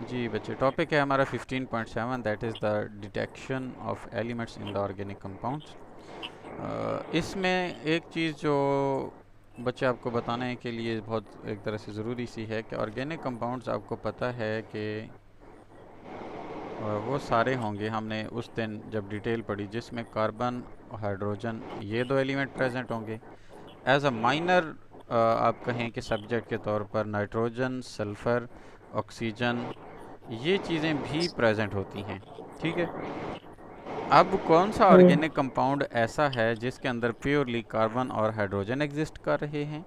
जी बच्चे, टॉपिक है हमारा 15.7, that is the detection of elements in the organic compounds. इसमें एक चीज़ जो बच्चे आपको बताने के लिए बहुत एक तरह से ज़रूरी सी है कि ऑर्गेनिक कंपाउंड्स आपको पता है कि वो सारे होंगे, हमने उस दिन जब डिटेल पढ़ी, जिसमें कार्बन और हाइड्रोजन ये दो एलिमेंट प्रेजेंट होंगे। एज अ माइनर आप कहें कि सब्जेक्ट के तौर पर नाइट्रोजन, सल्फ़र, ऑक्सीजन, ये चीज़ें भी प्रेजेंट होती हैं। ठीक है। अब कौन सा हम्म। ऑर्गेनिक कंपाउंड ऐसा है जिसके अंदर प्योरली कार्बन और हाइड्रोजन एग्जिस्ट कर रहे हैं?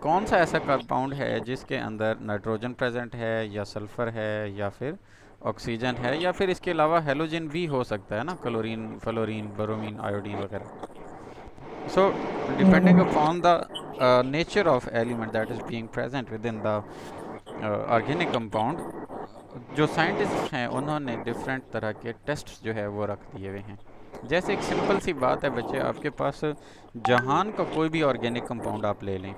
कौन सा ऐसा कंपाउंड है जिसके अंदर नाइट्रोजन प्रेजेंट है, या सल्फर है, या फिर ऑक्सीजन है, या फिर इसके अलावा हेलोजन भी हो सकता है ना, क्लोरीन, फ्लोरीन, ब्रोमीन, आयोडीन वगैरह। So depending hmm. Upon the nature of element that is being present with in the organic compound, जो साइंटिस्ट हैं उन्होंने डिफरेंट तरह के टेस्ट जो है वो रख दिए हुए हैं। जैसे एक सिंपल सी बात है बच्चे, आपके पास जहान का कोई भी ऑर्गेनिक कंपाउंड आप ले लें,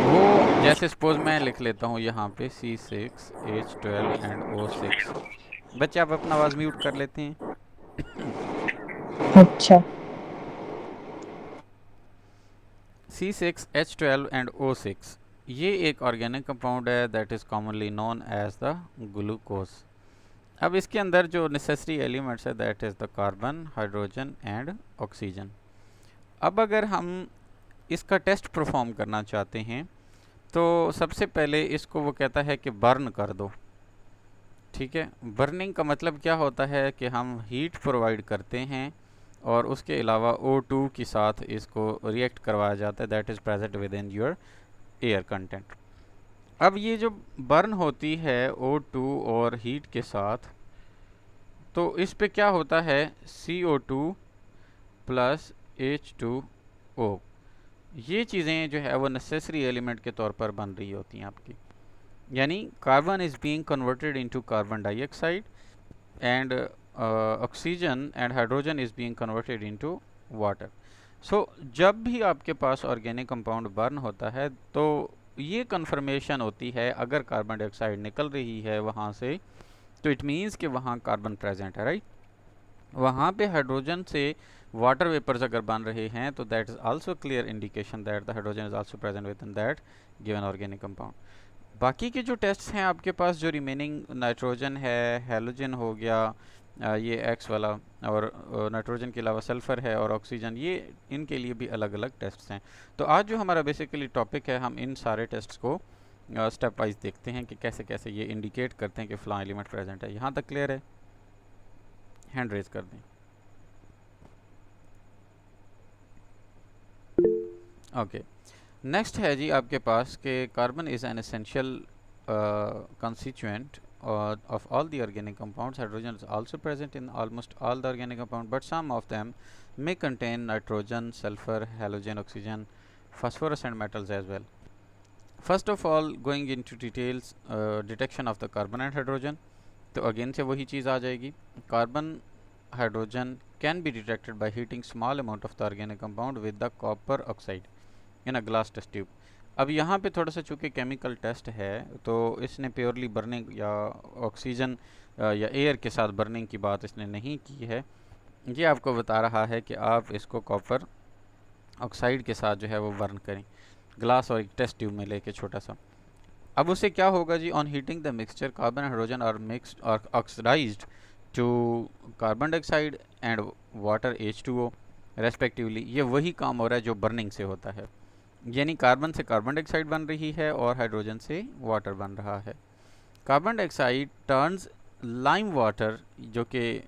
वो जैसे सपोज मैं लिख लेता हूँ यहाँ पे C6H12 and O6। बच्चे आप अपना आवाज़ म्यूट कर लेते हैं। अच्छा। C6H12 and O6, ये एक ऑर्गेनिक कंपाउंड है that is commonly known as the glucose. अब इसके अंदर जो नेसेसरी एलिमेंट्स है that is the carbon, hydrogen and oxygen. अब अगर हम इसका टेस्ट परफॉर्म करना चाहते हैं तो सबसे पहले इसको वो कहता है कि बर्न कर दो। ठीक है। बर्निंग का मतलब क्या होता है कि हम हीट प्रोवाइड करते हैं और उसके अलावा O2 के साथ इसको रिएक्ट करवाया जाता है, that is present with in your air content. अब ये जो बर्न होती है O2 और हीट के साथ, तो इस पे क्या होता है, CO2 प्लस H2O, ये चीज़ें जो है वो नेसेसरी एलिमेंट के तौर पर बन रही होती हैं आपकी। यानी carbon is being converted into carbon dioxide, and oxygen and hydrogen is being converted into water. So जब भी आपके पास ऑर्गेनिक कंपाउंड बर्न होता है तो ये कन्फर्मेशन होती है, अगर कार्बन डाइऑक्साइड निकल रही है वहाँ से तो इट मीन्स कि वहाँ कार्बन प्रेजेंट है, राइट। वहाँ पे हाइड्रोजन से वाटर वेपर्स अगर बन रहे हैं तो that is also clear indication that the hydrogen is also present within that given organic compound. बाकी के जो टेस्ट्स हैं आपके पास, जो रिमेनिंग नाइट्रोजन है, हेलोजन हो गया, ये एक्स वाला, और नाइट्रोजन के अलावा सल्फर है और ऑक्सीजन, ये इनके लिए भी अलग अलग टेस्ट्स हैं। तो आज जो हमारा बेसिकली टॉपिक है, हम इन सारे टेस्ट्स को स्टेप वाइज देखते हैं कि कैसे कैसे ये इंडिकेट करते हैं कि फ़लाँ एलिमेंट प्रेजेंट है। यहाँ तक क्लियर है? हैंड रेज कर दें। ओके। नेक्स्ट है जी आपके पास कि carbon is an essential constituent of all the organic compounds. Hydrogen is also present in almost all the organic compounds, but some of them may contain nitrogen, sulfur, halogen, oxygen, phosphorus and metals as well. First of all, going into details, detection of the carbon and hydrogen, तो again से वही चीज़ आ जाएगी। Carbon, hydrogen can be detected by heating small amount of the organic compound with the copper oxide in a glass test tube. अब यहाँ पे थोड़ा सा चूँकि केमिकल टेस्ट है तो इसने प्योरली बर्निंग या ऑक्सीजन या एयर के साथ बर्निंग की बात इसने नहीं की है। ये आपको बता रहा है कि आप इसको कॉपर ऑक्साइड के साथ जो है वो बर्न करें, ग्लास और एक टेस्ट ट्यूब में लेके छोटा सा। अब उससे क्या होगा जी, on heating the mixture carbon hydrogen are mixed और oxidised to carbon dioxide and water H2O respectively. ये वही काम हो रहा है जो बर्निंग से होता है, यानी कार्बन से कार्बन डाइऑक्साइड बन रही है और हाइड्रोजन से वाटर बन रहा है। Carbon dioxide turns lime water, जो कि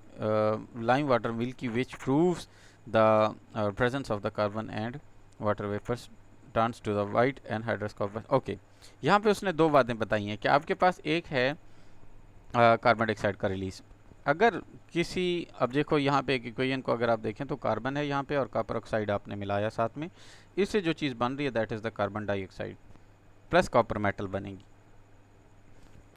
lime water milky which proves the presence of the carbon and water vapours turns to the white and hydroscope. Okay, यहाँ पे उसने दो बातें बताई हैं कि आपके पास एक है कार्बन डाइऑक्साइड का रिलीज। अगर किसी, अब देखो यहाँ पे एक इक्वेशन को अगर आप देखें तो कार्बन है यहाँ पे और कॉपर ऑक्साइड आपने मिलाया साथ में, इससे जो चीज़ बन रही है that is the carbon dioxide plus copper metal बनेगी।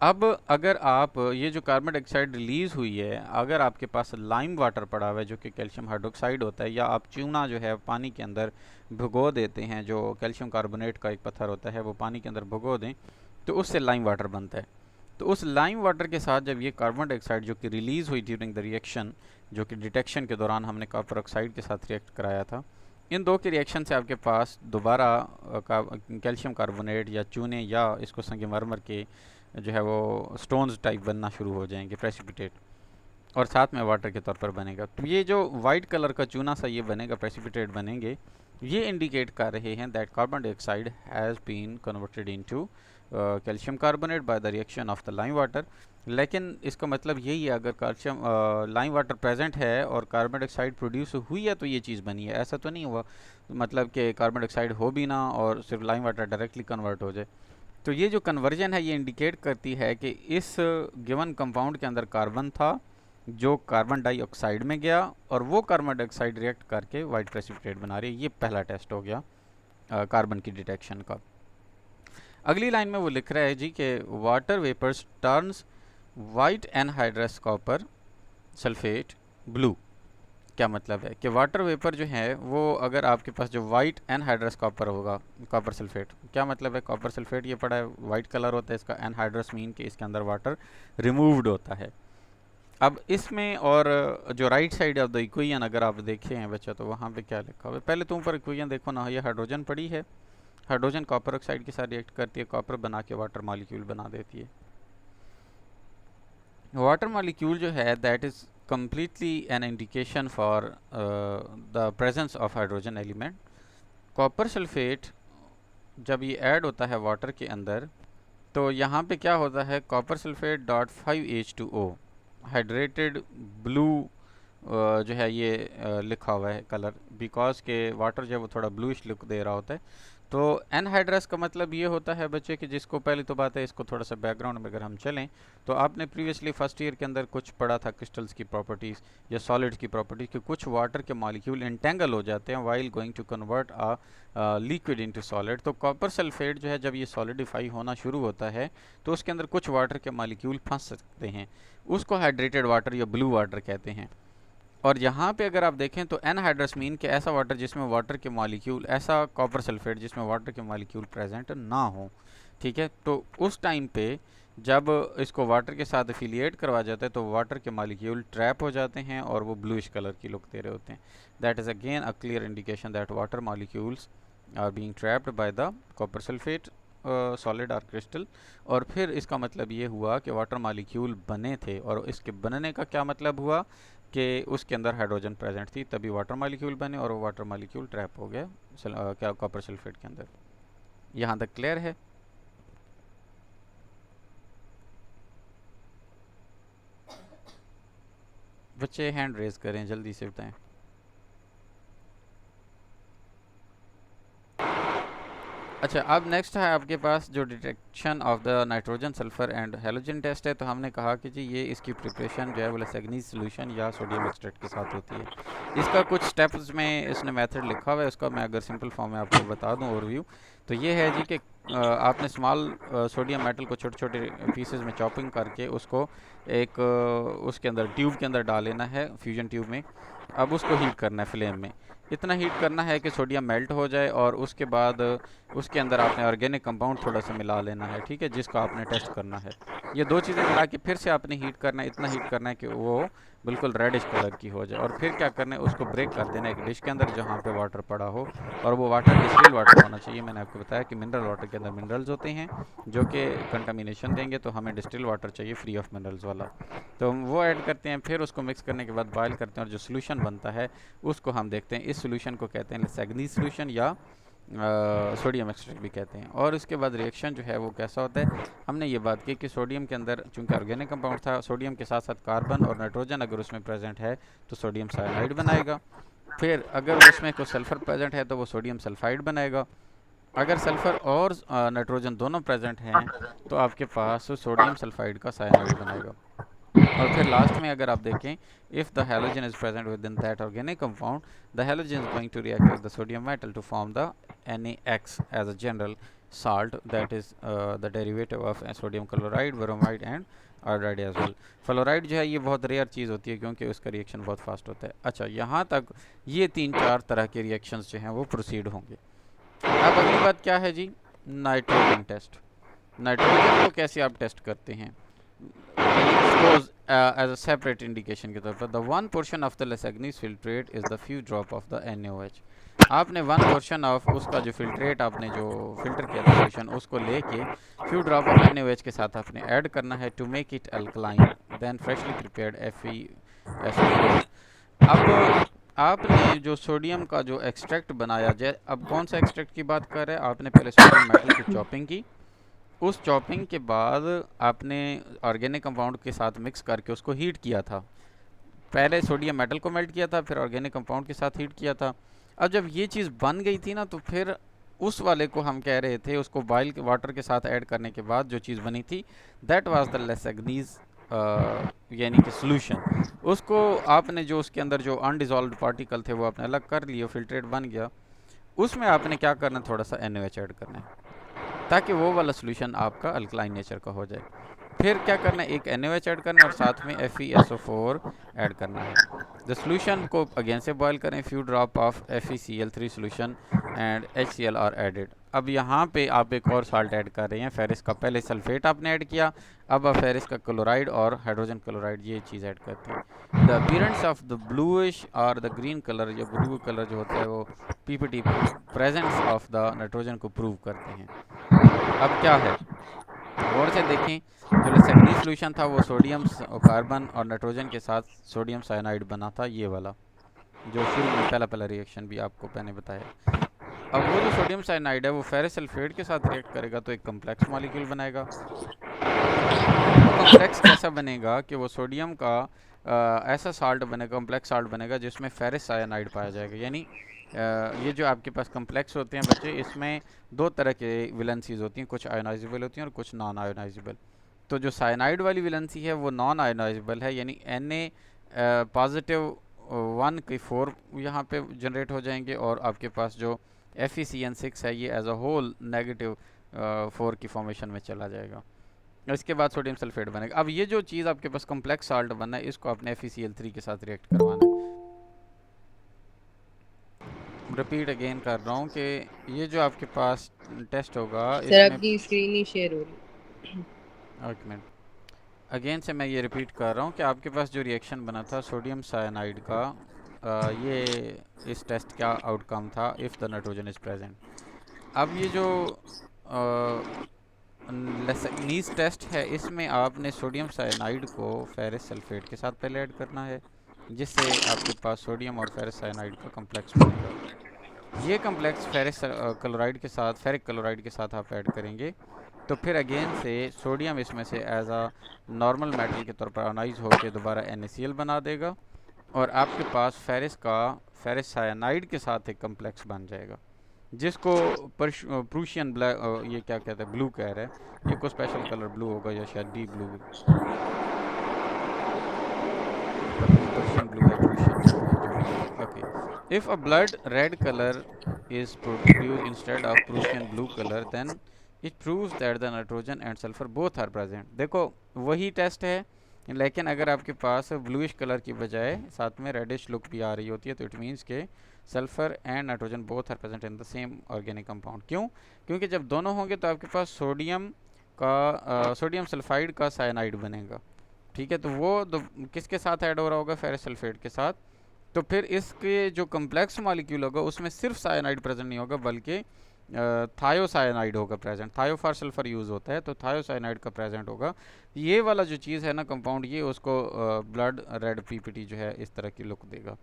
अब अगर आप ये जो कार्बन डाइऑक्साइड रिलीज़ हुई है, अगर आपके पास लाइम वाटर पड़ा हुआ है जो कि कैल्शियम हाइड्रोक्साइड होता है, या आप चूना जो है पानी के अंदर भिगो देते हैं, जो कैल्शियम कार्बोनेट का एक पत्थर होता है वो पानी के अंदर भिगो दें, तो उससे लाइम वाटर बनता है। तो उस लाइम वाटर के साथ जब ये कार्बन डाइऑक्साइड जो कि रिलीज़ हुई ड्यूरिंग द रिएक्शन, जो कि डिटेक्शन के दौरान हमने कॉपर ऑक्साइड के साथ रिएक्ट कराया था, इन दो के रिएक्शन से आपके पास दोबारा कैल्शियम कार्बोनेट या चूने या इसको संगमरमर के जो है वो स्टोन्स टाइप बनना शुरू हो जाएंगे, प्रेसिपिटेट, और साथ में वाटर के तौर पर बनेगा। तो ये जो वाइट कलर का चूना सा ये बनेगा, प्रेसिपिटेट बनेंगे, ये इंडिकेट कर रहे हैं that carbon dioxide has been converted into calcium carbonate by the reaction of the lime water. लेकिन इसका मतलब यही है, अगर कैल्शियम लाइम वाटर प्रेजेंट है और कार्बन डाइऑक्साइड प्रोड्यूस हुई है तो ये चीज़ बनी है, ऐसा तो नहीं हुआ मतलब कि कार्बन डाइऑक्साइड हो भी ना और सिर्फ लाइम वाटर डायरेक्टली कन्वर्ट हो जाए। तो ये जो कन्वर्जन है ये इंडिकेट करती है कि इस गिवन कंपाउंड के अंदर कार्बन था जो कार्बन डाइऑक्साइड में गया और वो कार्बन डाइऑक्साइड रिएक्ट करके वाइट प्रेसिपिटेट बना रही है। ये पहला टेस्ट हो गया कार्बन की डिटेक्शन का। अगली लाइन में वो लिख रहा है जी कि water vapours turns white anhydrous copper sulphate blue. क्या मतलब है कि वाटर वेपर जो है वो अगर आपके पास जो वाइट एनहाइड्रस कॉपर होगा, कॉपर सल्फेट, क्या मतलब है कॉपर सल्फेट, ये पड़ा है वाइट कलर होता है इसका, एनहाइड्रस मीन कि इसके अंदर वाटर रिमूव्ड होता है। अब इसमें और जो right side of the equation अगर आप देखें हैं बच्चा तो वहाँ पे क्या लिखा हुआ है, पहले तो ऊपर इक्वेशन देखो ना, ये हाइड्रोजन पड़ी है, हाइड्रोजन कॉपर ऑक्साइड के साथ रिएक्ट करती है, कॉपर बना के वाटर मॉलिक्यूल बना देती है। वाटर मॉलिक्यूल जो है that is completely an indication for the presence of hydrogen element. Copper sulphate जब ये ऐड होता है वाटर के अंदर तो यहाँ पे क्या होता है, copper sulphate dot 5H2O hydrated blue जो है ये लिखा हुआ है कलर, बिकॉज के वाटर जो है वो थोड़ा ब्लूइश लुक दे रहा होता है। तो एनहाइड्रस का मतलब ये होता है बच्चे कि जिसको पहले तो बात है इसको थोड़ा सा बैकग्राउंड में अगर हम चलें तो आपने प्रीवियसली फर्स्ट ईयर के अंदर कुछ पढ़ा था क्रिस्टल्स की प्रॉपर्टीज़ या सॉलिड्स की प्रॉपर्टीज़ कि कुछ वाटर के मॉलिक्यूल इंटेंगल हो जाते हैं while going to convert a liquid into solid. तो कॉपर सल्फेट जो है जब ये सॉलिडिफाई होना शुरू होता है तो उसके अंदर कुछ वाटर के मॉलिक्यूल फंस सकते हैं, उसको हाइड्रेटेड वाटर या ब्लू वाटर कहते हैं। और यहाँ पे अगर आप देखें तो एनहाइड्रस मीन कि ऐसा वाटर जिसमें वाटर के मॉलिक्यूल, ऐसा कॉपर सल्फेट जिसमें वाटर के मॉलिक्यूल प्रेजेंट ना हो, ठीक है। तो उस टाइम पे जब इसको वाटर के साथ एफिलिएट करवा जाता है तो वाटर के मॉलिक्यूल ट्रैप हो जाते हैं और वो ब्लूइश कलर की लुक दे रहे होते हैं। That is again a clear indication that water molecules are being trapped by the copper sulphate solid और क्रिस्टल। और फिर इसका मतलब ये हुआ कि वाटर मॉलिक्यूल बने थे और इसके बनने का क्या मतलब हुआ कि उसके अंदर हाइड्रोजन प्रेजेंट थी, तभी वाटर मॉलिक्यूल बने और वो वाटर मॉलिक्यूल ट्रैप हो गया क्या कॉपर सल्फेट के अंदर। यहाँ तक क्लियर है? बच्चे हैंड रेज करें, जल्दी से बताएं। अच्छा, अब नेक्स्ट है आपके पास जो detection of the nitrogen sulphur and halogen test है। तो हमने कहा कि जी ये इसकी प्रिपरेशन जो है वो लैग्नीज सोल्यूशन या सोडियम एक्सट्रैक्ट के साथ होती है। इसका कुछ स्टेप्स में इसने मेथड लिखा हुआ है, उसका मैं अगर सिंपल फॉर्म में आपको बता दूं ओवरव्यू, तो ये है जी कि आपने स्मॉल सोडियम मेटल को छोटे छोटे पीसेज में चॉपिंग करके उसको एक उसके अंदर ट्यूब के अंदर डाल लेना है, फ्यूजन ट्यूब में। अब उसको हीट करना है फ्लेम में, इतना हीट करना है कि सोडियम मेल्ट हो जाए और उसके बाद उसके अंदर आपने ऑर्गेनिक कंपाउंड थोड़ा सा मिला लेना है, ठीक है, जिसका आपने टेस्ट करना है। ये दो चीज़ें मिला के फिर से आपने हीट करना है, इतना हीट करना है कि वो बिल्कुल रेडिश कलर की हो जाए। और फिर क्या करना है, उसको ब्रेक कर देना है एक डिश के अंदर जहाँ पे वाटर पड़ा हो, और वो वाटर डिस्टिल वाटर होना चाहिए। मैंने आपको बताया कि मिनरल वाटर के अंदर मिनरल्स होते हैं जो कि कंटामिनेशन देंगे, तो हमें डिस्टिल वाटर चाहिए फ्री ऑफ मिनरल्स वाला। तो हम वो ऐड करते हैं, फिर उसको मिक्स करने के बाद बॉयल करते हैं और जो सोल्यूशन बनता है उसको हम देखते हैं। इस सोल्यूशन को कहते हैं लैग्नीज सोल्यूशन या सोडियम एक्सट्रैक्ट भी कहते हैं। और उसके बाद रिएक्शन जो है वो कैसा होता है, हमने ये बात की कि सोडियम के अंदर चूंकि ऑर्गेनिक कंपाउंड था, सोडियम के साथ साथ कार्बन और नाइट्रोजन अगर उसमें प्रेजेंट है तो सोडियम साइनाइड बनाएगा। फिर अगर उसमें कोई सल्फर प्रेजेंट है तो वो सोडियम सल्फाइड बनाएगा। अगर सल्फर और नाइट्रोजन दोनों प्रेजेंट हैं तो आपके पास सोडियम सल्फाइड का साइनाइड बनेगा। और फिर लास्ट में अगर आप देखें, if the halogen is present within that organic compound, the halogen is going to react with the sodium metal to form the NaX as a general salt, that is the derivative of sodium chloride, bromide and iodide as well. Fluoride जो है ये बहुत rare चीज़ होती है क्योंकि उसका reaction बहुत fast होता है। अच्छा, यहाँ तक ये 3-4 तरह के रिएक्शंस जो हैं वो प्रोसीड होंगे। अब अगली बात क्या है जी, नाइट्रोजन टेस्ट। नाइट्रोजन को कैसे आप टेस्ट करते हैं? Goes as a separate indication के तौर पर। The one portion of the Lassaigne's filtrate is the few drop of the NaOH। आपने वन पोर्शन ऑफ उसका जो फिल्ट्रेट आपने जो फिल्टर किया था सोल्यूशन उसको लेके फ्यू ड्रॉप ऑफ NaOH के साथ आपने ऐड करना है to make it alkaline, then freshly prepared FeSO4। अब आपने जो सोडियम का जो एक्सट्रैक्ट बनाया जाए, अब कौन सा एक्सट्रैक्ट की बात कर रहे हैं, आपने पहले सोडियम मेटल की चॉपिंग की, उस चॉपिंग के बाद आपने ऑर्गेनिक कंपाउंड के साथ मिक्स करके उसको हीट किया था। पहले सोडियम मेटल को मेल्ट किया था, फिर ऑर्गेनिक कंपाउंड के साथ हीट किया था। अब जब ये चीज़ बन गई थी ना, तो फिर उस वाले को हम कह रहे थे, उसको बॉयल के वाटर के साथ ऐड करने के बाद जो चीज़ बनी थी, दैट वाज द लेसैग्नीज यानी कि सोल्यूशन। उसको आपने जो उसके अंदर जो अनडिजॉल्व्ड पार्टिकल थे वो आपने अलग कर लिए, फिल्ट्रेट बन गया। उसमें आपने क्या करना है, थोड़ा सा NaOH ऐड करना है ताकि वो वाला सोल्यूशन आपका अल्कलाइन नेचर का हो जाए। फिर क्या करना है, एक NaOH ऐड करना है और साथ में FeSO4 ऐड करना है। द सोल्यूशन को अगेन से बॉयल करें, few drop of FeCl3 solution and HCl are added. अब यहाँ पे आप एक और साल्ट ऐड कर रहे हैं, फेरिस का। पहले सल्फेट आपने ऐड किया, अब आप फेरिस का क्लोराइड और हाइड्रोजन क्लोराइड ये चीज़ ऐड करते हैं। The appearance of the bluish और द ग्रीन कलर या ब्लू कलर जो होता है वो PPT presence of the nitrogen को प्रूव करते हैं। अब क्या है, गौर से देखें, जो लेसैग्नीज सोल्यूशन था वो सोडियम कार्बन और नाइट्रोजन के साथ सोडियम साइनाइड बना था, ये वाला जो शुरू में पहला रिएक्शन भी आपको मैंने बताया। अब वो जो सोडियम साइनाइड है वो फेरस सल्फेट के साथ रिएक्ट करेगा तो एक कम्प्लेक्स मॉलिक्यूल बनाएगा। कम्प्लेक्स कैसा बनेगा कि वो सोडियम का ऐसा साल्ट बनेगा, कम्प्लेक्स साल्ट बनेगा जिसमें फेरस साइनाइड पाया जाएगा। यानी ये जो आपके पास कम्प्लेक्स होते हैं बच्चे, इसमें दो तरह के विलेंसीज होती हैं, कुछ आयोनाइजेबल होती हैं और कुछ नॉन आयोनाइजेबल। तो जो साइनाइड वाली विलेंसी है वो नॉन आयोनाइजेबल है, यानी Na पॉजिटिव 1 के 4 यहाँ पे जनरेट हो जाएंगे और आपके पास जो FeCN6 है ये एज अ होल नेगेटिव 4 की फॉर्मेशन में चला जाएगा। इसके बाद सोडियम सल्फेट बनेगा। अब ये जो चीज़ आपके पास कम्प्लेक्स साल्ट बनना है, इसको आपने FeCl3 के साथ रिएक्ट करवाना है। रिपीट अगेन कर रहा हूँ कि ये जो आपके पास टेस्ट होगा सर इसमें, आपकी स्क्रीन ही शेयर हो रही। एक मिनट, अगेन से मैं ये रिपीट कर रहा हूँ कि आपके पास जो रिएक्शन बना था सोडियम साइनाइड का, ये इस टेस्ट का आउटकम था if the nitrogen is present. अब ये जो लेसैग्नीज टेस्ट है, इसमें आपने सोडियम साइनाइड को फेरस सल्फेट के साथ पहले ऐड करना है, जिससे आपके पास सोडियम और फेरस साइनाइड का कम्प्लेक्स बनेगा। ये कम्प्लेक्स फेरस क्लोराइड के साथ, फेरिक क्लोराइड के साथ आप ऐड करेंगे तो फिर अगेन से सोडियम इसमें से एज अ नॉर्मल मेटल के तौर पर अनाइज होकर दोबारा NaCl बना देगा और आपके पास फेरस साइनाइड के साथ एक कम्प्लेक्स बन जाएगा, जिसको प्रूशियन ब्लैक, ये क्या कहते हैं, ब्लू कह रहे हैं। ये कोई स्पेशल कलर ब्लू होगा या शायद डीप ब्लू, पर्शियन ब्लू है, प्रूशियन ब्लू है, जो भी है। Okay, if a blood red colour is produced instead of Prussian blue color, then it proves that the nitrogen and sulfur both are present। देखो वही टेस्ट है, लेकिन अगर आपके पास ब्लूइश कलर की बजाय साथ में रेडिश लुक भी आ रही होती है तो इट मीन्स के sulphur and nitrogen both are present in the same organic compound. क्यों? क्योंकि जब दोनों होंगे तो आपके पास सोडियम सल्फाइड का साइनाइड बनेगा। ठीक है, तो वो किसके साथ ऐड हो रहा होगा, फेरस सल्फेट के साथ। तो फिर इसके जो कम्प्लेक्स मॉलिक्यूल होगा उसमें सिर्फ साइनाइड प्रेजेंट नहीं होगा बल्कि थायोसाइनाइड होगा प्रेजेंट। थायो फॉर सल्फर यूज़ होता है तो थायोसाइनाइड का प्रेजेंट होगा। ये वाला जो चीज़ है ना कंपाउंड, ये उसको ब्लड रेड PPT जो है इस तरह की लुक देगा।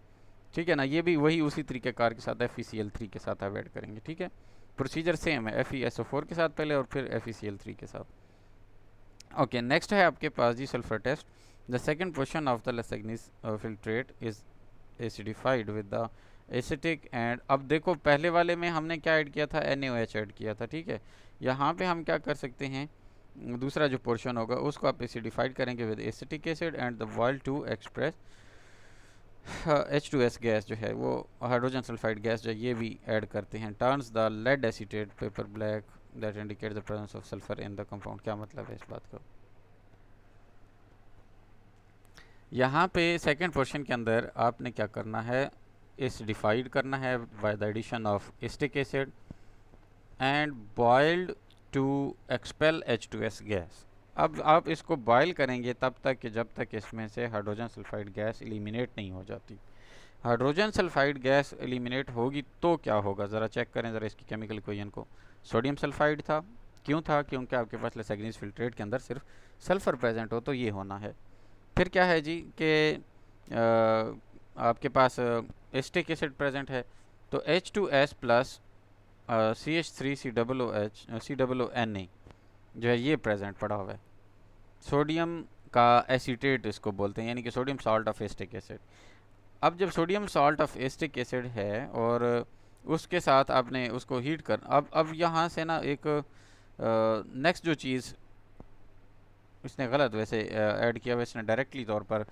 ठीक है ना, ये भी वही उसी तरीक़ेकार के साथ FeCl3 के साथ आप ऐड करेंगे। ठीक है, प्रोसीजर सेम है, FeSO4 के साथ पहले और फिर FeCl3 के साथ। ओके, नेक्स्ट है आपके पास जी sulphur test. The second portion of the Lassaigne's filtrate is acidified with the acetic and, अब देखो पहले वाले में हमने क्या ऐड किया था, NaOH ऐड किया था। ठीक है, यहाँ पे हम क्या कर सकते हैं, दूसरा जो पोर्शन होगा उसको आप एसिडिफाइड करेंगे with acetic acid and the boil to express H2S gas जो है वो हाइड्रोजन सल्फाइड गैस जो ये भी ऐड करते हैं, turns the lead acetate paper black that indicate the presence of sulphur in the compound. क्या मतलब है इस बात का, यहाँ पे सेकेंड पोर्शन के अंदर आपने क्या करना है, एसिडिफाइड करना है by the addition of acetic acid and boiled to expel H2S gas. अब आप इसको बॉयल करेंगे तब तक कि जब तक इसमें से हाइड्रोजन सल्फाइड गैस एलिमिनेट नहीं हो जाती। हाइड्रोजन सल्फाइड गैस एलिमिनेट होगी तो क्या होगा, ज़रा चेक करें ज़रा इसकी केमिकल इक्वेशन को। सोडियम सल्फाइड था, क्यों था? क्योंकि आपके पास लेसैग्नीज फिल्ट्रेट के अंदर सिर्फ सल्फ़र प्रेजेंट हो तो ये होना है। फिर क्या है जी कि आपके पास एस्टिक एसिड प्रेजेंट है, तो H2S प्लस CH3COOH जो है ये प्रेजेंट पड़ा हुआ है। सोडियम का एसीटेट इसको बोलते हैं, यानी कि sodium salt of acetic acid. अब जब sodium salt of acetic acid है और उसके साथ आपने उसको हीट कर, अब यहाँ से ना एक नेक्स्ट जो चीज़ इसने गलत वैसे ऐड किया हुआ, इसने डायरेक्टली तौर पर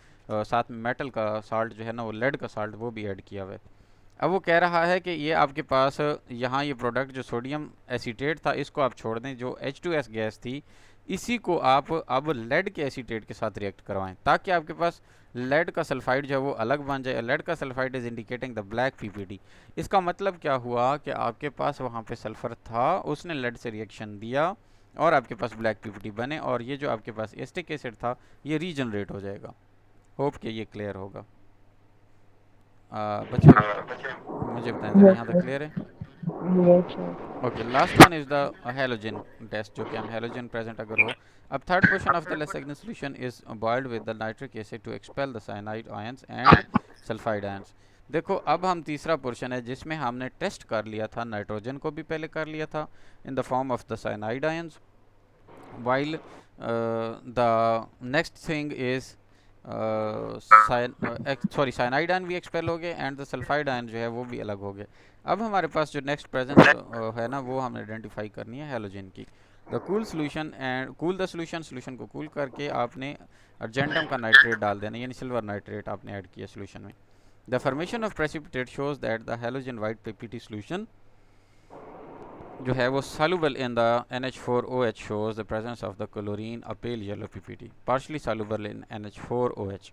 साथ में मेटल का साल्ट जो है ना, वो लेड का साल्ट वो भी ऐड किया हुआ है। अब वो कह रहा है कि ये आपके पास यहाँ ये प्रोडक्ट जो सोडियम एसीटेट था इसको आप छोड़ दें, जो H2S गैस थी इसी को आप अब लेड के एसीटेट के साथ रिएक्ट करवाएं ताकि आपके पास लेड का सल्फाइड जो है वो अलग बन जाए। लेड का sulphide is indicating the black PPT. इसका मतलब क्या हुआ कि आपके पास वहाँ पे सल्फर था, उसने लेड से रिएक्शन दिया और आपके पास ब्लैक पीपीटी बने, और ये जो आपके पास एस्टिक एसिड था ये रीजनरेट हो जाएगा। होप कि ये क्लियर होगा। बच्चे मुझे बताएं ज़रा, Yes, यहाँ तक sir. क्लियर है? Yes, sir. Okay, last one is the halogen test, जो कि हम हेलोजन प्रेजेंट अगर हो। अब third portion of the Lassaigne's solution is boiled with the nitric acid to expel the cyanide ions and sulphide ions. देखो अब हम तीसरा पोर्शन है जिसमें हमने टेस्ट कर लिया था, नाइट्रोजन को भी पहले कर लिया था in the form of the cyanide ions, while the next thing is cyanide ion भी एक्सपेल हो गए एंड द सल्फाइड आयन जो है वो भी अलग हो गए। अब हमारे पास जो नेक्स्ट प्रेजेंस है ना वो हमने आइडेंटिफाई करनी है हेलोजन की। The cool solution and cool the solution को कूल करके आपने अर्जेंटम का नाइट्रेट डाल देना, यानी सिल्वर नाइट्रेट आपने ऐड किया सोल्यूशन में। The formation of precipitate shows that the halogen white PPT solution जो है वो soluble in the NH4OH shows the presence of the chlorine a pale yellow PPT partially soluble in NH4OH,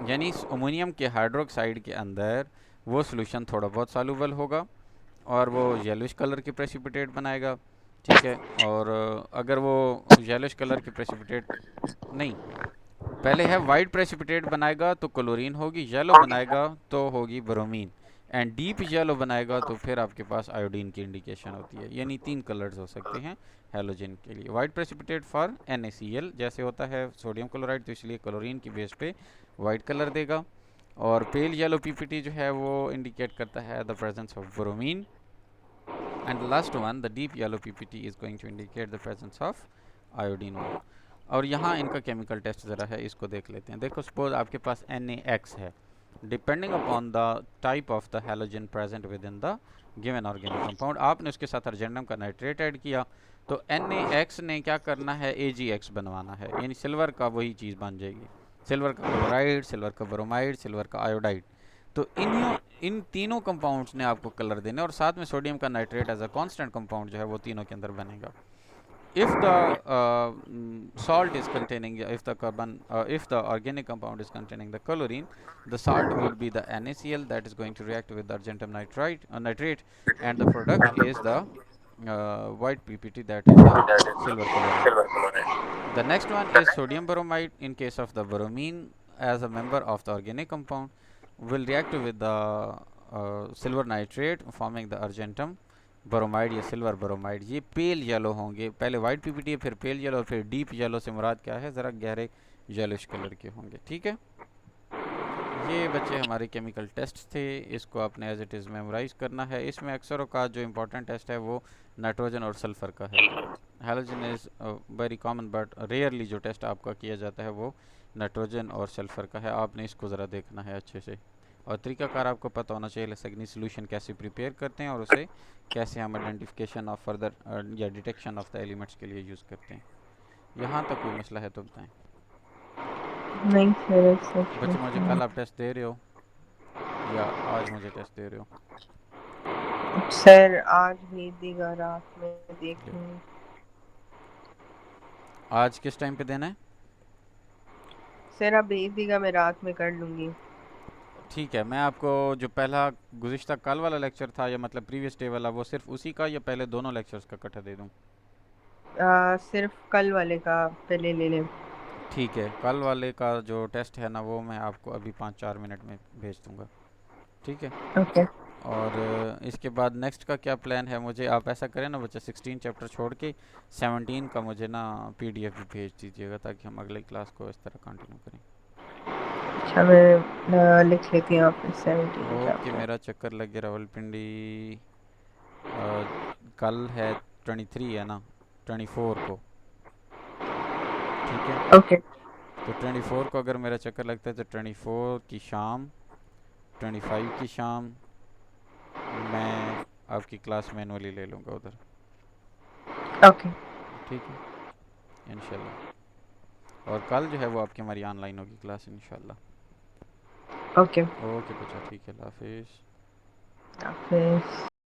यानी ammonium के hydroxide के अंदर वो solution थोड़ा बहुत सॉल्युबल होगा और वो येलोइश कलर की प्रेसिपिटेट बनाएगा, ठीक है। और अगर वो येलोइश कलर की प्रेसिपिटेट नहीं, पहले है वाइट प्रेसिपिटेट बनाएगा तो क्लोरीन होगी, येलो बनाएगा तो होगी ब्रोमीन, एंड डीप येलो बनाएगा तो फिर आपके पास आयोडीन की इंडिकेशन होती है। यानी 3 कलर्स हो सकते हैं हेलोजन के लिए। वाइट प्रेसिपिटेट फॉर NaCl जैसे होता है सोडियम क्लोराइड, तो इसलिए क्लोरीन की बेस पे वाइट कलर देगा, और पेल येलो पीपीटी जो है वो इंडिकेट करता है the presence of bromine, and the last one the deep yellow PPT is going to indicate the presence of iodine. और यहाँ इनका केमिकल टेस्ट ज़रा है, इसको देख लेते हैं। देखो सपोज आपके पास NaX है, depending upon the type of the halogen present with in the given organic compound, आपने उसके साथ अर्जेंडम का नाइट्रेट ऐड किया तो NaX ने क्या करना है, AgX बनवाना है, यानी सिल्वर का वही चीज़ बन जाएगी, सिल्वर का क्लोराइड, सिल्वर का ब्रोमाइड, सिल्वर का आयोडाइड। तो इन तीनों कंपाउंड्स ने आपको कलर देने, और साथ में सोडियम का nitrate as a constant compound जो है वो तीनों के अंदर बनेगा। If the salt is containing, if the organic compound is containing the chlorine, the salt would be the NaCl that is going to react with the argentum nitrate, and the product is the white PPT, that is the silver chloride. The next one is sodium bromide. In case of the bromine as a member of the organic compound will react with the silver nitrate forming the argentum bromide या silver bromide. ये pale yellow होंगे, पहले white PPT है फिर pale yellow फिर deep yellow से मुराद क्या है, ज़रा गहरे येलोइश कलर के होंगे, ठीक है। ये बच्चे हमारे केमिकल टेस्ट थे, इसको आपने एज इट इज़ मेमोराइज करना है। इसमें अक्सर का जो इम्पोर्टेंट टेस्ट है वो नाइट्रोजन और सल्फ़र का है। Halogen is very common but rarely जो टेस्ट आपका किया जाता है वो नाइट्रोजन और सल्फ़र का है। आपने इसको ज़रा देखना है अच्छे से, और तरीकाकार आपको पता होना चाहिए लेसैग्नीज सॉल्यूशन कैसे प्रिपेयर करते हैं और उसे कैसे हम आइडेंटिफिकेशन ऑफ फर्दर या डिटेक्शन ऑफ द एलिमेंट्स के लिए यूज़ करते हैं। यहाँ तक कोई मसला है तो बताएं। नहीं सर, सच बच्चे में मुझे कल आप टेस्ट दे रहे हो या आज मुझे टेस्ट दे रहे हो? सर आज भेज देगा, रात में देख लूँगी। आज किस टाइम पे देना है? सर आप भेज देगा, मैं रात में कर लूँगी। ठीक है, मैं आपको जो पहला गुज़िश्ता कल वाला लेक्चर था या मतलब प्रीवियस डे वाला, वो सिर्फ उसी का या पहले दोनों लेक्चर्स का इकट्ठा दे दूँ? सिर्फ कल वाले का पहले ले लें। ठीक है, कल वाले का जो टेस्ट है ना वो मैं आपको अभी 5-4 मिनट में भेज दूंगा। ठीक है। ओके। और इसके बाद नेक्स्ट का क्या प्लान है? मुझे आप ऐसा करें ना बच्चा, 16 चैप्टर छोड़ के 17 का मुझे ना पीडीएफ भी भेज दीजिएगा ताकि हम अगले क्लास को इस तरह कंटिन्यू करें। अच्छा, मैं लिख लेती हूँ आपके 17 ओके, चैप्टर। मेरा चक्कर लग गया रावलपिंडी। कल है 23 है ना, 24 को। ठीक है। ओके। तो 24 को अगर मेरा चक्कर लगता है तो 24 की शाम, 25 की शाम मैं आपकी क्लास मैनुअली ले लूँगा उधर। ओके। ठीक है, इंशाल्लाह। और कल जो है वो आपकी हमारी ऑनलाइन होगी क्लास इंशाल्लाह। ओके। ओके बच्चा, ठीक है, अल्लाह हाफिज़। फिर